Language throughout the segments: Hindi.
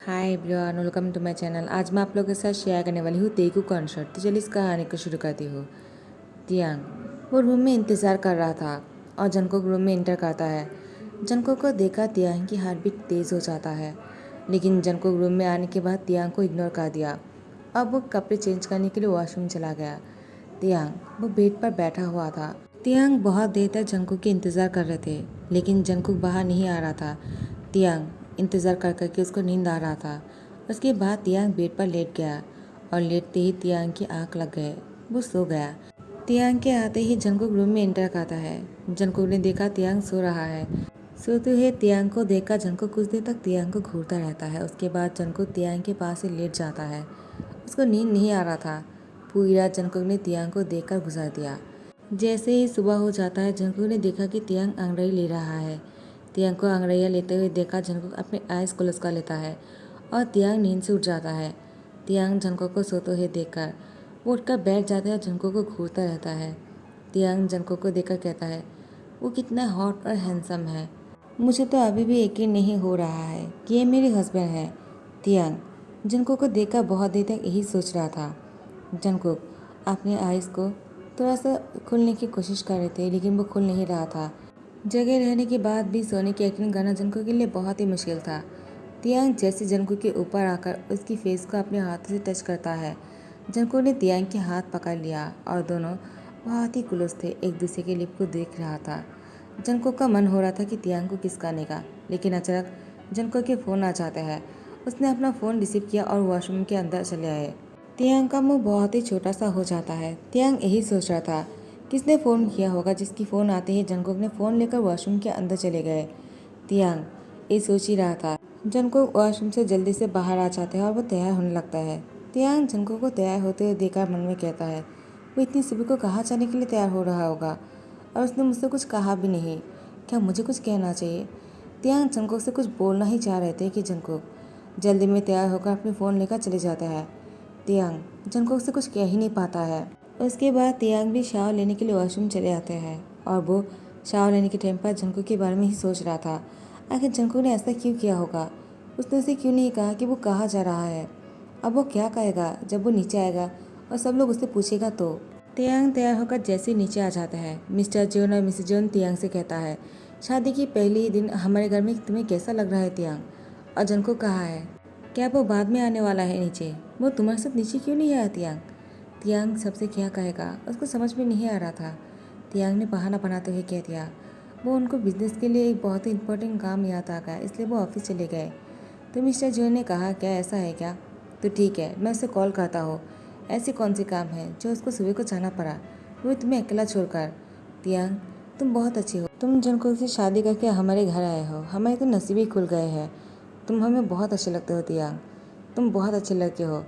Hi everyone, welcome to my channel. आज मैं आप लोगों के साथ शेयर करने वाली हूँ तेगू कॉन्सर्ट। तो चलिए इस कहानी को शुरू करती हूँ। तियांग वो रूम में इंतज़ार कर रहा था और जंगकुक रूम में एंटर करता है। जंगकुक को देखा तियांग की हार्ट बीट तेज़ हो जाता है, लेकिन जंगकुक रूम में आने के बाद तियांग को इग्नोर कर दिया। अब वो कपड़े चेंज करने के लिए वॉशरूम चला गया। तियांग वो बेड पर बैठा हुआ था। तियांग बहुत देर तक जंगकुक के इंतज़ार कर रहे थे, लेकिन जंगकुक बाहर नहीं आ रहा था। तियांग इंतज़ार कर करके उसको नींद आ रहा था। उसके बाद तियांग बेड पर लेट गया और लेटते ही तियांग की आंख लग गए। वो सो गया। तियांग के आते ही जंगकुक रूम में एंटर करता है। जंगकुक ने देखा तियांग सो रहा है। सोते हुए तियांग को देखकर जंगकुक कुछ देर तक तियांग को घूरता रहता है। उसके बाद जंगकुक तियांग के पास से लेट जाता है। उसको नींद नहीं आ रहा था। पूरी रात जंगकुक ने तियांग को देखकर गुजार दिया। जैसे ही सुबह हो जाता है, जंगकुक ने देखा कि तियांग अंगड़ाई ले रहा है। तियांग को अंगड़ैया लेते हुए देखा जंगकुक अपने आइस क्लोज कर लेता है और तियांग नींद से उठ जाता है। तियांग जंगकुक को सोते हुए देखकर वो उठकर बैठ जाता है और जंगकुक को घूरता रहता है। तियांग जंगकुक को देखकर कहता है, वो कितना हॉट और हैंडसम है। मुझे तो अभी भी यकीन नहीं हो रहा है कि ये मेरे हस्बैंड है। तियांग जंगकुक को देखकर बहुत देर तक यही सोच रहा था। जंगकुक अपने आइस को थोड़ा सा खोलने की कोशिश कर रहे थे, लेकिन वो खुल नहीं रहा था। जगह रहने के बाद भी सोने की एक्टिंग करना जंगकुक के लिए बहुत ही मुश्किल था। तियांग जैसे जंगकुक के ऊपर आकर उसकी फेस को अपने हाथों से टच करता है। जंगकुक ने तियांग के हाथ पकड़ लिया और दोनों बहुत ही क्लोज थे, एक दूसरे के लिप को देख रहा था। जंगकुक का मन हो रहा था कि तियांग को किस करने का, लेकिन अचानक जंगकुक के फ़ोन आ जाता है। उसने अपना फ़ोन रिसीव किया और वॉशरूम के अंदर चले आए। तियांग का मुंह बहुत ही छोटा सा हो जाता है। तियांग यही सोच रहा था, किसने फ़ोन किया होगा, जिसकी फ़ोन आते ही जंगकुक ने फ़ोन लेकर वॉशरूम के अंदर चले गए। तियांग ये सोच ही रहा था। जंगकुक वॉशरूम से जल्दी से बाहर आ जाता है और वो तैयार होने लगता है। तियांग जंगकुक को तैयार होते हुए देखकर मन में कहता है, वो इतनी सुबह को कहाँ जाने के लिए तैयार हो रहा होगा और उसने मुझसे कुछ कहा भी नहीं। क्या मुझे कुछ कहना चाहिए? तियांग जंगकुक से कुछ बोलना ही चाह रहे थे कि जंगकुक जल्दी में तैयार होकर अपने फ़ोन लेकर चले जाता है। तियांग जंगकुक से कुछ कह ही नहीं पाता है। उसके बाद तियांग भी शावर लेने के लिए वॉशरूम चले आते हैं और वो शावर लेने के टाइम पर जंगकुक के बारे में ही सोच रहा था। आखिर जंगकुक ने ऐसा क्यों किया होगा? उसने उसे क्यों नहीं कहा कि वो कहाँ जा रहा है? अब वो क्या कहेगा जब वो नीचे आएगा और सब लोग उससे पूछेगा तो? तियांग तैयार होकर जैसे ही नीचे आ जाता है, मिस्टर जोन और मिसेस जोन तियांग से कहता है, शादी के पहले ही दिन हमारे घर में तुम्हें कैसा लग रहा है तियांग? और जंगकुक कहाँ है? क्या वो बाद में आने वाला है नीचे? वो तुम्हारे साथ नीचे क्यों नहीं आया तियांग? तियांग सबसे क्या कहेगा, उसको समझ में नहीं आ रहा था। तियांग ने बहाना बनाते हुए कह दिया, वो उनको बिजनेस के लिए एक बहुत ही इंपॉर्टेंट काम याद आ गया, इसलिए वो ऑफिस चले गए। तो मिस्टर जो ने कहा, क्या ऐसा है क्या? तो ठीक है, मैं उसे कॉल करता हूँ। ऐसी कौन सी काम है जो उसको सुबह को जाना पड़ा, वो तुम्हें अकेला छोड़कर? तियांग तुम बहुत अच्छी हो। तुम जंगकुक से शादी करके हमारे घर आए हो। हमारे तो नसीब ही खुल गए हैं। तुम हमें बहुत अच्छे लगते हो तियांग। तुम बहुत अच्छे लड़के हो।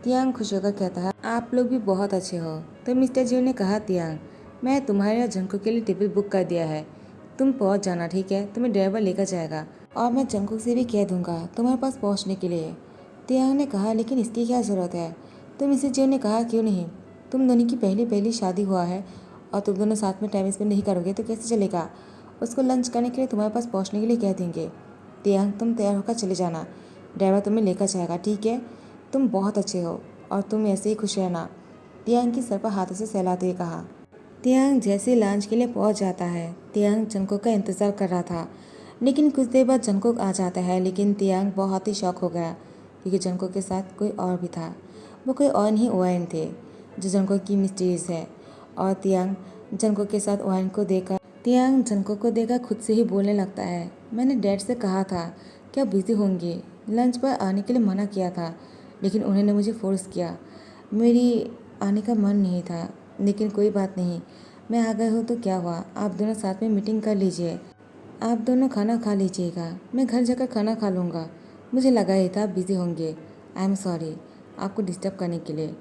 तियांग खुश होकर कहता है, आप लोग भी बहुत अच्छे हो। तो मिस्टर जियो ने कहा, तियांग मैं तुम्हारे और जंगकुक के लिए टेबल बुक कर दिया है। तुम पहुंच जाना, ठीक है? तुम्हें ड्राइवर लेकर जाएगा और मैं जंगकुक से भी कह दूंगा तुम्हारे पास पहुंचने के लिए। तियांग ने कहा, लेकिन इसकी क्या ज़रूरत है? तो मिस्टर जियो ने कहा, क्यों नहीं? तुम दोनों की पहली पहली शादी हुआ है और तुम दोनों साथ में टाइम स्पेंड नहीं करोगे तो कैसे चलेगा? उसको लंच करने के लिए तुम्हारे पास पहुँचने के लिए कह देंगे। तियांग तुम तैयार होकर चले जाना, ड्राइवर तुम्हें लेकर जाएगा, ठीक है? तुम बहुत अच्छे हो और तुम ऐसे ही खुश रहना। तियांग की सर पर हाथों से सहलाते हुए कहा। तियांग जैसे लंच के लिए पहुंच जाता है। तियांग जंगकुक का इंतज़ार कर रहा था, लेकिन कुछ देर बाद जंगकुक आ जाता है। लेकिन तियांग बहुत ही शॉक हो गया क्योंकि जंगकुक के साथ कोई और भी था। वो कोई और नहीं ओएन थे जो जंगकुक की मिस्ट्रीज है। और तियांग जंगकुक के साथ ओएन को देखकर खुद से ही बोलने लगता है, मैंने डैड से कहा था क्या बिज़ी होंगे, लंच पर आने के लिए मना किया था, लेकिन उन्होंने मुझे फोर्स किया। मेरी आने का मन नहीं था, लेकिन कोई बात नहीं, मैं आ गई हूँ तो क्या हुआ? आप दोनों साथ में मीटिंग कर लीजिए। आप दोनों खाना खा लीजिएगा, मैं घर जाकर खाना खा लूँगा। मुझे लगा ही था आप बिज़ी होंगे। आई एम सॉरी आपको डिस्टर्ब करने के लिए।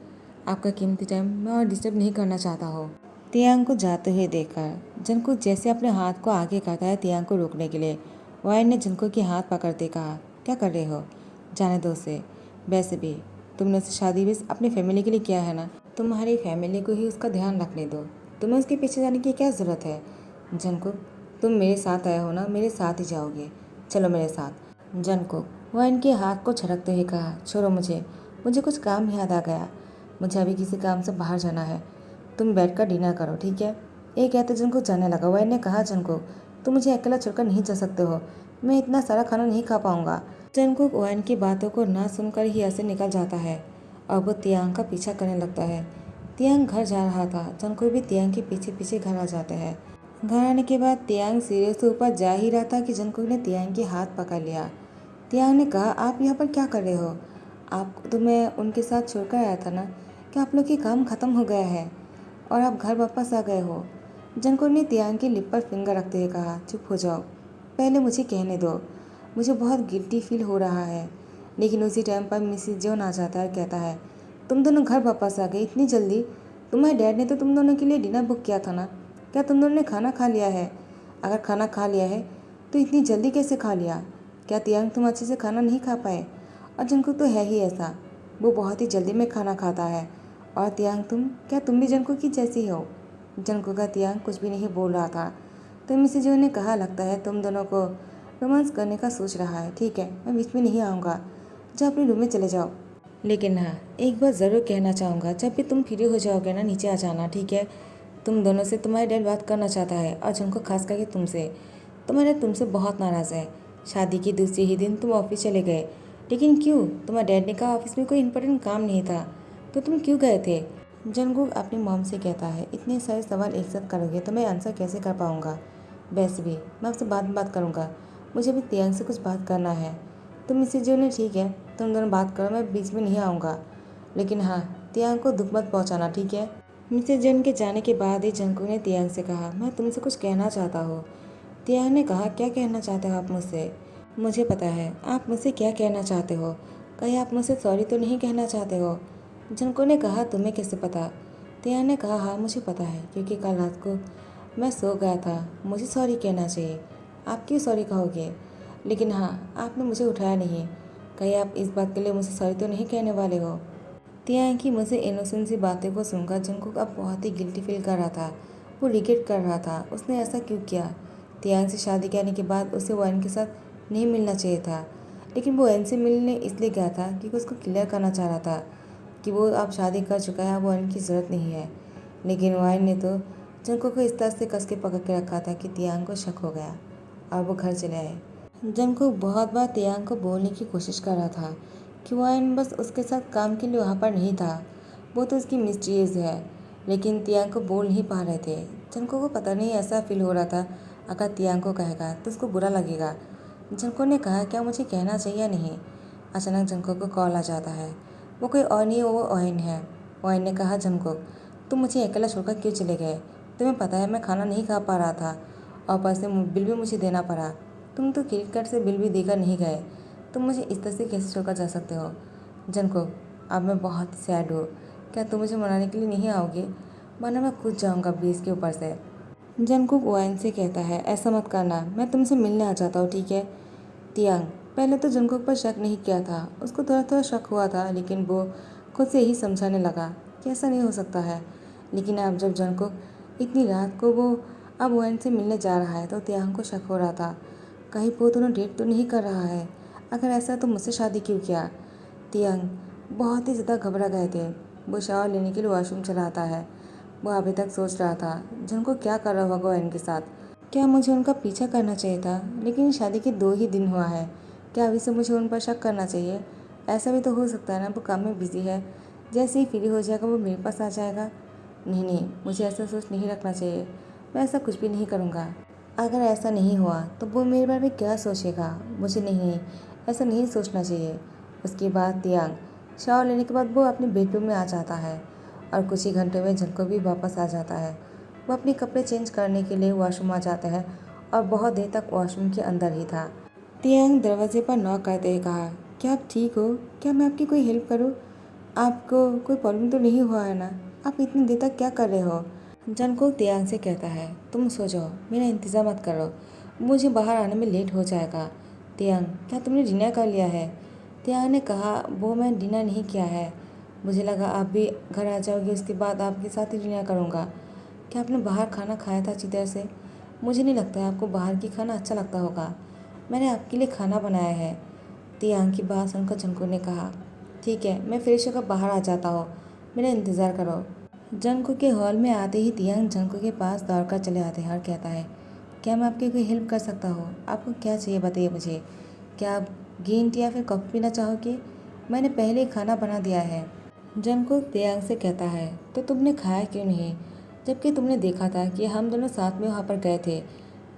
आपका कीमती टाइम मैं और डिस्टर्ब नहीं करना चाहता हूँ। तियांग को जाते हुए देखकर जंगकुक जैसे अपने हाथ को आगे करता है तियांग को रोकने के लिए, वायन ने जंगकुक के हाथ पकड़ते कहा, क्या कर रहे हो? जाने दो उसे। वैसे भी तुमने उसे शादी बस अपनी फैमिली के लिए किया है ना, तुम्हारी फैमिली को ही उसका ध्यान रखने दो। तुम्हें उसके पीछे जाने की क्या ज़रूरत है? जंगकुक तुम मेरे साथ आए हो ना, मेरे साथ ही जाओगे, चलो मेरे साथ। जंगकुक वह इनके हाथ को झटकते हुए कहा, छोड़ो मुझे, मुझे कुछ काम याद आ गया। मुझे अभी किसी काम से बाहर जाना है। तुम बैठकर डिनर करो, ठीक है? ये कहते जंकुक जाने लगा। वह ने कहा, जंकुक तुम मुझे अकेला छोड़कर नहीं जा सकते हो। मैं इतना सारा खाना नहीं खा पाऊंगा। जंकुक वैन की बातों को ना सुनकर ही ऐसे निकल जाता है और वो तियांग का पीछा करने लगता है। तियांग घर जा रहा था। जंकुक भी तियांग के पीछे पीछे घर आ जाते हैं। घर आने के बाद तियांग सीढ़ियों से ऊपर जा ही रहा था कि जंकुक ने तियांग के हाथ पकड़ लिया। तियांग ने कहा, आप यहाँ पर क्या कर रहे हो? आपको तो मैं उनके साथ छोड़कर आया था ना। क्या आप लोग की काम खत्म हो गया है और आप घर वापस आ गए हो? जंकुक ने तियांग की लिप पर फिंगर रखते हुए कहा, चुप हो जाओ, पहले मुझे कहने दो। मुझे बहुत गिल्टी फील हो रहा है। लेकिन उसी टाइम पर मिसिज जोन आ जाता है और कहता है, तुम दोनों घर वापस आ गए इतनी जल्दी? तुम्हारे डैड ने तो तुम दोनों के लिए डिनर बुक किया था ना। क्या तुम दोनों ने खाना खा लिया है? अगर खाना खा लिया है तो इतनी जल्दी कैसे खा लिया? क्या तियांग तुम अच्छे से खाना नहीं खा पाए? और जंकुक तो है ही ऐसा, वो बहुत ही जल्दी में खाना खाता है। और तियांग क्या तुम भी जंकुक की जैसी हो? जंकुक का तियांग कुछ भी नहीं बोल रहा था। तो मिसिज जो ने कहा, लगता है तुम दोनों को रोमांस करने का सोच रहा है। ठीक है, मैं बीच में नहीं आऊँगा, जाओ अपने रूम में चले जाओ। लेकिन हाँ, एक बात ज़रूर कहना चाहूँगा, जब भी तुम फ्री हो जाओगे ना नीचे आ जाना, ठीक है? तुम दोनों से तुम्हारे डैड बात करना चाहता है और जंकुक खास करके तुमसे। तुम्हारे डैड तुमसे बहुत नाराज़ है। शादी के दूसरे ही दिन तुम ऑफिस चले गए। लेकिन क्यों? तुम्हारे डैड ने कहा ऑफिस में कोई इंपॉर्टेंट काम नहीं था, तो तुम क्यों गए थे? जंकुक अपनी मॉम से कहता है, इतने सारे सवाल एक साथ करोगे तो मैं आंसर कैसे कर पाऊँगा? वैसे भी मैं आपसे बाद में बात करूँगा, मुझे भी तियांग से कुछ बात करना है। तो मिसेज जो ने, ठीक है तुम दोनों बात करो, मैं बीच में नहीं आऊँगा। लेकिन हाँ, तियांग को दुख मत पहुँचाना, ठीक है? मिसेज जन के जाने के बाद ही जंकुक ने तियांग से कहा, मैं तुमसे कुछ कहना चाहता हूँ। तियांग ने कहा, क्या कहना चाहते हो आप मुझसे? मुझे पता है आप मुझसे क्या कहना चाहते हो। कहीं आप मुझसे सॉरी तो नहीं कहना चाहते हो? जंकुक ने कहा, तुम्हें कैसे पता? तियांग ने कहा, हाँ मुझे पता है, क्योंकि कल रात को मैं सो गया था। मुझे सॉरी कहना चाहिए। आप क्यों सॉरी कहोगे? लेकिन हाँ, आपने मुझे उठाया नहीं। कहीं आप इस बात के लिए मुझे सॉरी तो नहीं कहने वाले हो? तियांग की मुझसे इनोसेंट सी बातें को सुनकर जंकुक अब बहुत ही गिल्टी फील कर रहा था। वो रिग्रेट कर रहा था, उसने ऐसा क्यों किया? तियांग से शादी करने के बाद उसे वैन के साथ नहीं मिलना चाहिए था। लेकिन वो वैन से मिलने इसलिए गया था क्योंकि उसको क्लियर करना चाह रहा था कि वो अब शादी कर चुका है, अब वैन की ज़रूरत नहीं है। लेकिन वैन ने तो जंकुक को इस तरह से कस के पकड़ के रखा था कि तियांग को शक हो गया और वो घर चले आए। जंकुक बहुत बार तियांग को बोलने की कोशिश कर रहा था कि वैन बस उसके साथ काम के लिए वहाँ पर नहीं था, वो तो उसकी मिस्ट्रीज है। लेकिन तियांग को बोल नहीं पा रहे थे। जंकुक को पता नहीं ऐसा फील हो रहा था, अगर तियांग को कहेगा तो उसको बुरा लगेगा। जंकुक ने कहा, क्या मुझे कहना चाहिए या नहीं? अचानक जंकुक को कॉल आ जाता है। वो कोई और नहीं, वो ओइन है। ओइन ने कहा, जंकुक तुम मुझे अकेला छोड़कर क्यों चले गए? तुम्हें पता है मैं खाना नहीं खा पा रहा था और ऊपर से बिल भी मुझे देना पड़ा। तुम तो क्रेडिट कार्ड से बिल भी देकर नहीं गए। तुम मुझे इस तरह से कैसे छोड़कर जा सकते हो? जंकुक अब मैं बहुत सैड हूँ। क्या तुम मुझे मनाने के लिए नहीं आओगे? वरना मैं खुद जाऊँगा ब्रिज के ऊपर से। जंकुक ओएन से कहता है, ऐसा मत करना, मैं तुमसे मिलने आ जाता हूँ, ठीक है? तियांग पहले तो जंकुक पर शक नहीं किया था, उसको थोड़ा थोड़ा शक हुआ था, लेकिन वो खुद से ही समझाने लगा कि ऐसा नहीं हो सकता है। लेकिन अब जब जंकुक इतनी रात को वो अब ओएन से मिलने जा रहा है तो तियांग को शक हो रहा था, कहीं वो दोनों डेट तो नहीं कर रहा है। अगर ऐसा तो मुझसे शादी क्यों किया? तियांग बहुत ही ज़्यादा घबरा गए थे। वो शावर लेने के लिए वॉशरूम चला आता है। वो अभी तक सोच रहा था जिनको क्या कर रहा होगा इनके साथ। क्या मुझे उनका पीछा करना चाहिए था? लेकिन शादी के 2 ही दिन हुआ है, क्या अभी से मुझे उन पर शक करना चाहिए? ऐसा भी तो हो सकता है ना वो काम में बिजी है, जैसे ही फ्री हो जाएगा वो मेरे पास आ जाएगा। नहीं नहीं, मुझे ऐसा सोच नहीं रखना चाहिए। मैं ऐसा कुछ भी नहीं करूँगा। अगर ऐसा नहीं हुआ तो वो मेरे बारे में क्या सोचेगा? मुझे नहीं, ऐसा नहीं सोचना चाहिए। उसके बाद तियांग शावर लेने के बाद वो अपने बेडरूम में आ जाता है और कुछ ही घंटों में जंकुक भी वापस आ जाता है। वो अपने कपड़े चेंज करने के लिए वॉशरूम आ जाता है और बहुत देर तक वॉशरूम के अंदर ही था। तियांग दरवाजे पर नॉक करते हुए कहा, क्या आप ठीक हो? क्या मैं आपकी कोई हेल्प करूँ? आपको कोई प्रॉब्लम तो नहीं हुआ है ना? आप इतनी देर तक क्या कर रहे हो? जंकुक तियांग से कहता है, तुम सो जाओ, मेरा इंतज़ार मत करो, मुझे बाहर आने में लेट हो जाएगा। तियांग, क्या तुमने डिनर कर लिया है? तियांग ने कहा, वो मैं डिनर नहीं किया है, मुझे लगा आप भी घर आ जाओगे, उसके बाद आपके साथ ही डिनर करूँगा। क्या आपने बाहर खाना खाया था अच्छी तरह से? मुझे नहीं लगता है आपको बाहर की खाना अच्छा लगता होगा। मैंने आपके लिए खाना बनाया है। तियांग की बात सुनकर जंको ने कहा, ठीक है, मैं फ्रेश होकर बाहर आ जाता हूँ, मेरा इंतज़ार करो। जंको के हॉल में आते ही तियांग जंको के पास दौड़कर चले आते हैं और कहता है, क्या मैं आपकी कोई हेल्प कर सकता हूँ? आपको क्या चाहिए बताइए मुझे। क्या आप ग्रीन टी या फिर कॉफ़ी पीना चाहोगे? मैंने पहले ही खाना बना दिया है। जंको तियांग से कहता है, तो तुमने खाया क्यों नहीं, जबकि तुमने देखा था कि हम दोनों साथ में वहाँ पर गए थे।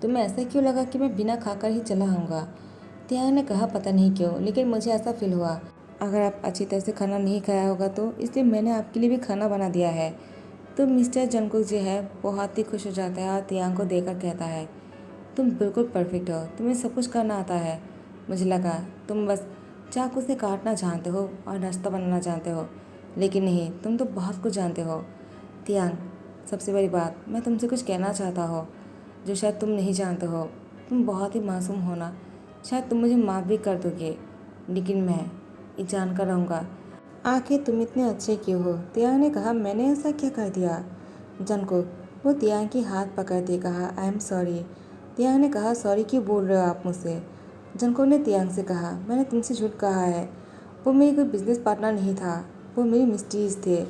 तुम्हें ऐसा क्यों लगा कि मैं बिना खाकर ही चला आऊँगा? तियांग ने कहा, पता नहीं क्यों, लेकिन मुझे ऐसा फील हुआ अगर आप अच्छी तरह से खाना नहीं खाया होगा तो, इसलिए मैंने आपके लिए भी खाना बना दिया है। तो मिस्टर जंकुक जो है बहुत ही खुश हो जाता है और तियांग को देखकर कहता है, तुम बिल्कुल परफेक्ट हो, तुम्हें सब कुछ करना आता है। मुझे लगा तुम बस चाकू से काटना जानते हो और नाश्ता बनाना जानते हो, लेकिन नहीं, तुम तो बहुत कुछ जानते हो। तियांग, सबसे बड़ी बात मैं तुमसे कुछ कहना चाहता हो जो शायद तुम नहीं जानते हो। तुम बहुत ही मासूम हो ना, शायद तुम मुझे माफ़ भी कर दोगे, लेकिन मैं ये जानकर रहूँगा आखिर तुम इतने अच्छे क्यों हो। तियांग ने कहा, मैंने ऐसा क्या कर दिया? जंको वो तियांग की हाथ पकड़ते कहा, आई एम सॉरी। तियांग ने कहा, सॉरी क्यों बोल रहे हो आप मुझसे? जंको ने तियांग से कहा, मैंने तुमसे झूठ कहा है, वो मेरी कोई बिजनेस पार्टनर नहीं था, वो मेरी मिस्ट्रीज थे।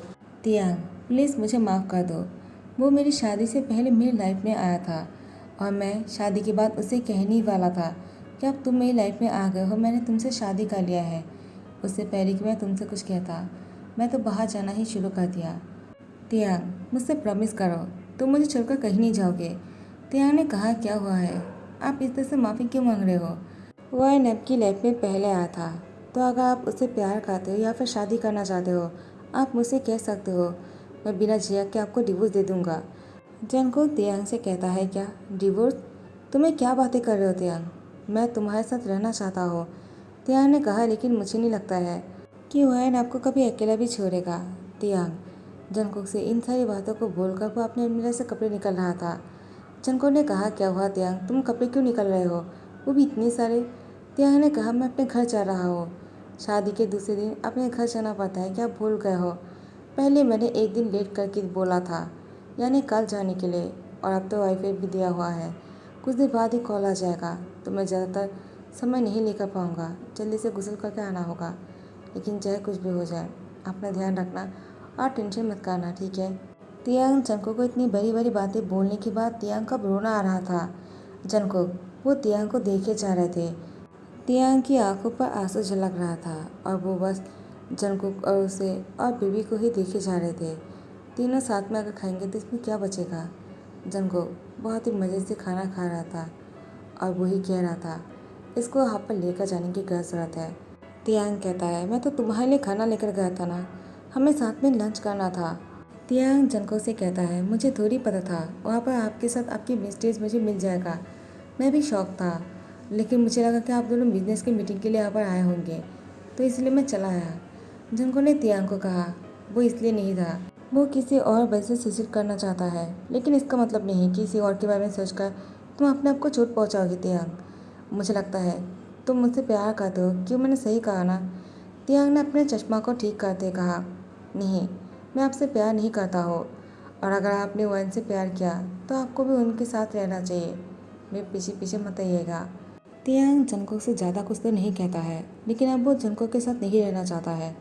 तियांग, प्लीज़ मुझे माफ़ कर दो। वो मेरी शादी से पहले मेरी लाइफ में आया था और मैं शादी के बाद उसे कहने ही वाला था कि अब तुम मेरी लाइफ में आ गए हो, मैंने तुमसे शादी कर लिया है। उससे पहले कि मैं तुमसे कुछ कहता, मैं तो बाहर जाना ही शुरू कर दिया। तियांग, मुझसे प्रॉमिस करो, तुम मुझे छोड़कर कहीं नहीं जाओगे। तियांग ने कहा, क्या हुआ है, आप इस तरह से माफ़ी क्यों मांग रहे हो? वह आपकी लाइफ में पहले आया था, तो अगर आप उससे प्यार करते हो या फिर शादी करना चाहते हो, आप मुझसे कह सकते हो, मैं बिना झिझक के आपको डिवोर्स दे दूंगा। जंकुक तियांग से कहता है, क्या डिवोर्स? तुम्हें क्या बातें कर रहे हो तियांग, मैं तुम्हारे साथ रहना चाहता हूँ। तियांग ने कहा, लेकिन मुझे नहीं लगता है कि वह आपको कभी अकेला भी छोड़ेगा। तियांग, जंकुक से इन सारी बातों को बोलकर वो अपने अलमीरा से कपड़े निकल रहा था। जंकुक ने कहा, क्या हुआ तियांग, तुम कपड़े क्यों निकल रहे हो, वो भी इतने सारे? तियांग ने कहा, मैं अपने घर जा रहा हूँ। शादी के दूसरे दिन अपने घर जाना पड़ता है, क्या भूल गए हो? पहले मैंने एक दिन लेट करके बोला था, यानी कल जाने के लिए, और अब तो वाईफाई भी दिया हुआ है, कुछ देर बाद ही कॉल आ जाएगा, तो मैं ज़्यादातर समय नहीं लेकर पाऊँगा, जल्दी से गुस्ल करके आना होगा। लेकिन चाहे कुछ भी हो जाए, अपना ध्यान रखना और टेंशन मत करना, ठीक है? तियांग जंकुक को इतनी बड़ी बड़ी बातें बोलने के बाद तियांग का रोना आ रहा था। जंकुक वो तियांग को देखे जा रहे थे। तियांग की आंखों पर आंसू झलक रहा था और वो बस जंकुक और उसे और बीवी को ही देखे जा रहे थे। तीनों साथ में अगर खाएंगे तो इसमें क्या बचेगा? जंकुक बहुत ही मज़े से खाना खा रहा था और वही कह रहा था, इसको यहाँ पर लेकर जाने की क्या ज़रूरत है? तियांग कहता है, मैं तो तुम्हारे लिए खाना लेकर गया था ना, हमें साथ में लंच करना था। तियांग जंकुक से कहता है, मुझे थोड़ी पता था वहाँ पर आपके साथ आपकी मिस्टेज मुझे मिल जाएगा। मैं भी शौक था, लेकिन मुझे लगा कि आप दोनों बिजनेस की मीटिंग के लिए यहाँ पर आए होंगे, तो इसलिए मैं चला आया। जंकुक ने तियांग को कहा, वो इसलिए नहीं था, वो किसी और वजह से सुसाइड करना चाहता है, लेकिन इसका मतलब नहीं कि किसी और के बारे में सोचकर तुम अपने आप को चोट पहुँचाओगे। तियांग, मुझे लगता है तुम मुझसे प्यार करते हो, क्यों मैंने सही कहा ना? तियांग ने अपने चश्मा को ठीक करते कहा, नहीं, मैं आपसे प्यार नहीं करता हूँ, और अगर आपने वन से प्यार किया तो आपको भी उनके साथ रहना चाहिए, मेरे पीछे पीछे मत आइएगा। तियांग जंकुक से ज़्यादा कुछ तो नहीं कहता है, लेकिन अब वो जंकुक के साथ नहीं रहना चाहता है।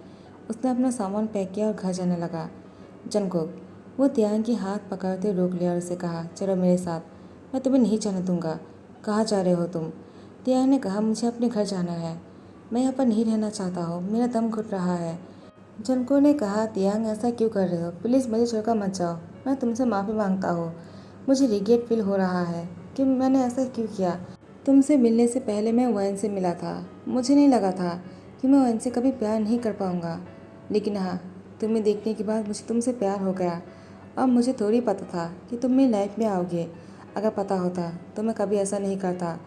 उसने अपना सामान पैक किया और घर जाने लगा। जंकुक वो तियांग की हाथ पकड़ते रोक लिया और उसे कहा, चलो मेरे साथ, मैं तुम्हें नहीं जाने दूंगा। कहाँ जा रहे हो तुम? तियांग ने कहा, मुझे अपने घर जाना है, मैं यहाँ पर नहीं रहना चाहता हूँ, मेरा दम घुट रहा है। जंकुक ने कहा, तियांग ऐसा क्यों कर रहे हो, प्लीज़ मुझे छोड़कर मत जाओ, मैं तुमसे माफ़ी मांगता हूँ, मुझे रिग्रेट फील हो रहा है कि मैंने ऐसा क्यों किया। तुमसे मिलने से पहले मैं वैन से मिला था, मुझे नहीं लगा था कि मैं वैन से कभी प्यार नहीं कर पाऊँगा, लेकिन हाँ, तुम्हें देखने के बाद मुझे तुमसे प्यार हो गया। अब मुझे थोड़ी पता था कि तुम मेरी लाइफ में आओगे, अगर पता होता तो मैं कभी ऐसा नहीं करता।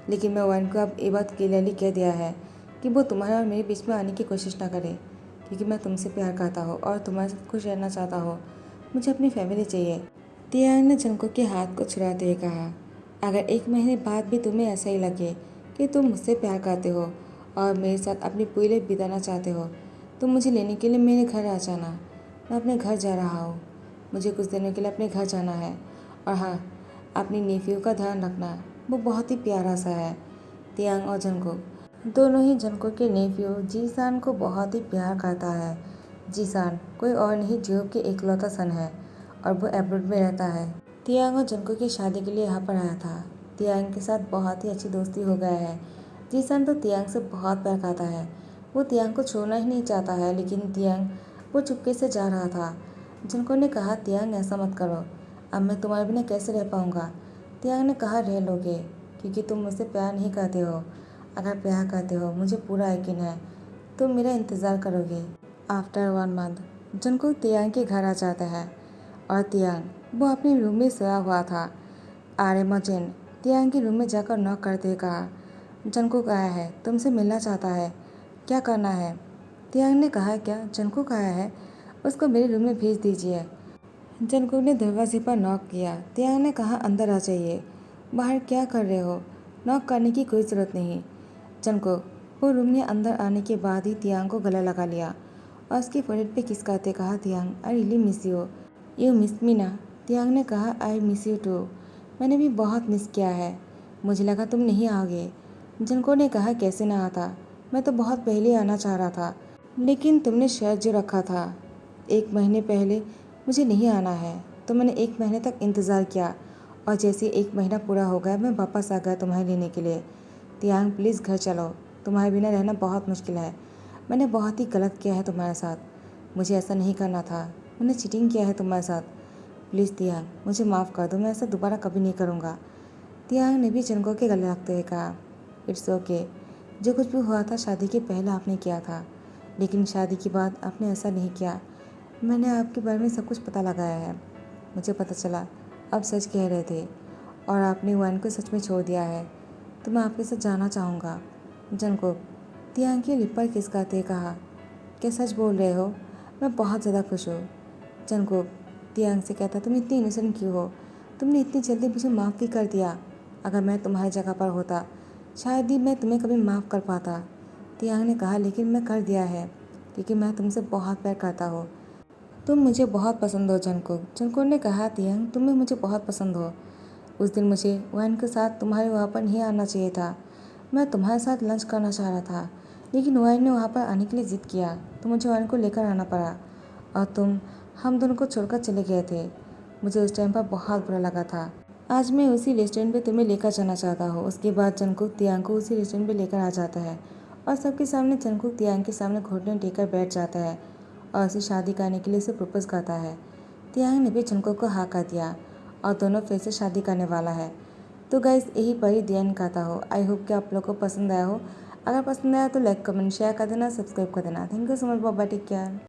लेकिन मैं वैन को अब ये बात क्लियरली कह दिया है कि वो तुम्हारे और मेरे बीच में आने की कोशिश ना करे, क्योंकि मैं तुमसे प्यार करता हूँ और तुम्हारे साथ खुश रहना चाहता हूँ, मुझे अपनी फैमिली चाहिए। तियांग ने जंकुक के हाथ को छुड़ाते हुए कहा, अगर एक महीने बाद भी तुम्हें ऐसा ही लगे कि तुम मुझसे प्यार करते हो और मेरे साथ अपनी पूरी लाइफ बिताना चाहते हो, तो मुझे लेने के लिए मेरे घर आ जाना। मैं अपने घर जा रहा हूँ, मुझे कुछ दिनों के लिए अपने घर जाना है। और हाँ, अपनी नेफ्यू का ध्यान रखना, वो बहुत ही प्यारा सा है। तियांग और जंकुक दोनों ही जंगकुक के नेफ्यू जीसान को बहुत ही प्यार करता है। जीसान कोई और नहीं जियोब के इकलौता सन है और वो एब्रोड में रहता है। तियांग और जंगकुक की शादी के लिए यहाँ पर आया था। तियांग के साथ बहुत ही अच्छी दोस्ती हो गया है। जीसान तो तियांग से बहुत प्यार करता है। वो तियांग को छोड़ना ही नहीं चाहता है, लेकिन तियांग वो चुपके से जा रहा था। जंगकुक ने कहा, तियांग ऐसा मत करो, अब मैं तुम्हारे बिना कैसे रह पाऊँगा। तियांग ने कहा, रह लोगे, क्योंकि तुम मुझसे प्यार नहीं करते हो। अगर प्यार करते हो मुझे पूरा यकीन है तुम मेरा इंतज़ार करोगे। आफ्टर 1 मंथ जंगकुक तियांग के घर आ जाता है और तियांग वो अपने रूम में सोया हुआ था। आर्यमोजिन तियांग के रूम में जाकर नॉक करते हुए कहा, जंगकुक आया है, तुमसे मिलना चाहता है, क्या करना है। तियांग ने कहा, क्या जंगकुक आया है, उसको मेरे रूम में भेज दीजिए। जंगकुक ने दरवाजे पर नॉक किया। तियांग ने कहा, अंदर आ जाइए, बाहर क्या कर रहे हो, नॉक करने की कोई ज़रूरत नहीं। जंगकुक वो रूम में अंदर आने के बाद ही तियांग को गला लगा लिया और उसके फोrehead पे किस करते कहा, Tiang I really miss you, you miss me ना। तियांग ने कहा, आई मिस यू टू, मैंने भी बहुत मिस किया है, मुझे लगा तुम नहीं आओगे। जंगकुक ने कहा, कैसे ना आता, मैं तो बहुत पहले आना चाह रहा था, लेकिन तुमने शर्त जो रखा था 1 महीने पहले मुझे नहीं आना है, तो मैंने 1 महीने तक इंतज़ार किया और जैसे 1 महीना पूरा हो गया मैं वापस आ गया तुम्हारे लेने के लिए। तियांग प्लीज़ घर चलो, तुम्हारे बिना रहना बहुत मुश्किल है, मैंने बहुत ही गलत किया है तुम्हारे साथ, मुझे ऐसा नहीं करना था, मैंने चीटिंग किया है तुम्हारे साथ, प्लीज़ तियांग मुझे माफ़ कर दो, मैं ऐसा दोबारा कभी नहीं करूँगा। तियांग ने भी जंगकुक के गले लगते हुए कहा, इट्स ओके, जो कुछ भी हुआ था शादी के पहले आपने किया था, लेकिन शादी के बाद आपने ऐसा नहीं किया। मैंने आपके बारे में सब कुछ पता लगाया है, मुझे पता चला आप सच कह रहे थे और आपने वाइन को सच में छोड़ दिया है, तो मैं आपके साथ जाना चाहूँगा। जंगकुक तियांग की लिप पर किस करते हुए कहा, क्या सच बोल रहे हो, मैं बहुत ज़्यादा खुश हूँ। जंगकुक तियांग से कहता, तुम इतनी इनोसेंट क्यों हो, तुमने इतनी जल्दी मुझे माफ़ भी कर दिया, अगर मैं तुम्हारी जगह पर होता शायद ही मैं तुम्हें कभी माफ़ कर पाता। तियांग ने कहा, लेकिन मैं कर दिया है, क्योंकि मैं तुमसे बहुत प्यार करता हूँ, तुम मुझे बहुत पसंद हो। जंगकुक जंगकुक ने कहा, तियांग तुम्हें मुझे बहुत पसंद हो, उस दिन मुझे वाइन के साथ तुम्हारे वहाँ पर नहीं आना चाहिए था, मैं तुम्हारे साथ लंच करना चाह रहा था, लेकिन वाइन ने वहाँ पर आने के लिए ज़िद किया तो मुझे वाइन को लेकर आना पड़ा और तुम हम दोनों को छोड़कर चले गए थे। मुझे उस टाइम पर बहुत बुरा लगा था। आज मैं उसी रेस्टोरेंट पे तुम्हें लेकर जाना चाहता हूँ। उसके बाद जंगकुक तियांग को उसी रेस्टोरेंट पे लेकर आ जाता है और सबके सामने जंगकुक तियांग के सामने घुटने टेककर बैठ जाता है और उसे शादी करने के लिए उसे प्रपोज करता है। तियांग ने भी जंगकुक को हाँ कर दिया और दोनों फिर से शादी करने वाला है। तो गाइस यही पर ही द एंड कहता हो। आई होप कि आप लोग को पसंद आया हो। अगर पसंद आया तो लाइक कमेंट शेयर कर देना, सब्सक्राइब कर देना। Thank you so much, bye bye, take care.